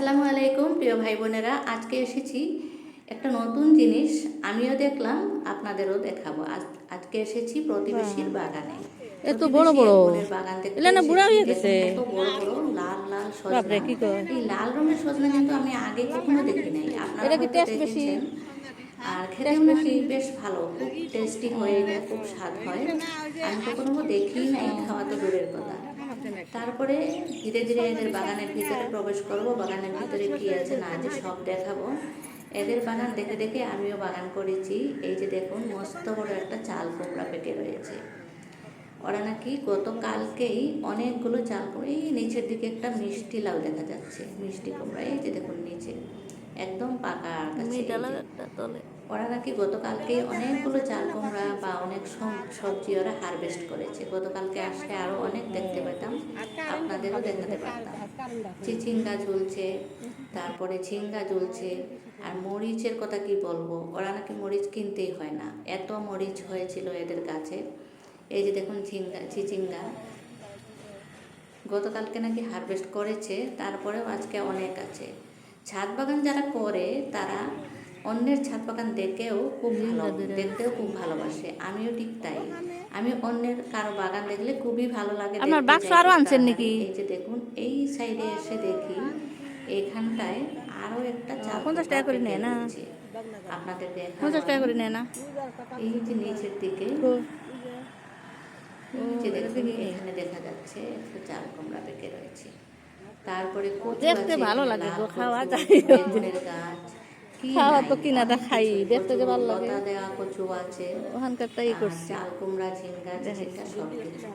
আসসালামু আলাইকুম প্রিয় ভাই বোনেরা, আজকে এসেছি একটা নতুন জিনিস। আমিও দেখলাম, আপনাদেরও দেখাবো। আজকে এসেছি প্রতিবেশীর বাগানে। এত বড় প্রতিবেশী বড় এক বোনের বাগান দেখতে এলা না বুড়া এসেছি। হয়ে দেখুন গেছে। কত বড় বড় লাল লাল বাপরে সজনা। কি কয়, এই লাল রঙের সজনা কিন্তু আমি আগে কখনো দেখি নাই, আপনারা এটা কি হয়তো টেস্ট বেশি? দেখেছেন। আর খেতেও টেস্ট নাকি বেশি? বেশ ভালো, খুব টেস্টি হয়, এটা খুব স্বাদ হয়। আমি তো কখনো দেখিই নাই, খাওয়া তো দূরের কথা। তারপরে ধীরে ধীরে এদের বাগানের ভিতরে প্রবেশ করব। বাগানের ভিতরে কি আছে না আছে সব দেখাবো। এদের বাগান দেখে দেখে আমিও বাগান করেছি। এই যে দেখুন, মস্ত বড় একটা চাল কুমড়া পেকে রয়েছে। ওরা নাকি গতকালকেই অনেকগুলো চাল কুমড়া, এই নিচের দিকে একটা মিষ্টি লাউ দেখা যাচ্ছে, মিষ্টি কুমড়া, এই যে দেখুন নিচে একদম পাকা কাছে। ওরা নাকি গতকালকে অনেকগুলো চাল কুমড়া বা অনেক সবজি ওরা হারভেস্ট করেছে। গতকালকে আসলে আরও অনেক দেখতে পেতাম, আপনাদেরও দেখাতে পারতাম। চিচিঙ্গা ঝুলছে, তারপরে ঝিঙ্গা ঝুলছে। আর মরিচের কথা কি বলবো, ওরা নাকি মরিচ কিনতেই হয় না, এত মরিচ হয়েছিল এদের গাছে। এই যে দেখুন চিচিঙ্গা গতকালকে নাকি হারভেস্ট করেছে, তারপরেও আজকে অনেক আছে। ছাদ বাগান যারা করে তারা অন্যের ছাদ বাগান দেখতেও খুব ভালোবাসে। আমিও ঠিক তাই, আমি অন্যের কারো বাগান দেখলে খুবই ভালো লাগে। আপনার বাক্স আরো আনছেন নাকি? এই যে দেখুন, এই সাইডে এসে দেখি এখানটায় আরো একটা চাল 50 টাকা করে নেয় না? আপনাদের দেখা 50 টাকা করে নেয় না? এই যে নিচের দিকে এখানে দেখা যাচ্ছে একটা চাল কুমড়া পেকে রয়েছে। তারপরে দেখতে ভালো লাগে গো, খাওয়া যায়। গাছ, খাওয়া তো কিনাটা খাই, দেখতে যে ভালো লাগে। লতা দেওয়া কচু আছে, ওখানকারটা ই করছি। চাল কুমড়া, ঝিঙ্গা, সব কিছু।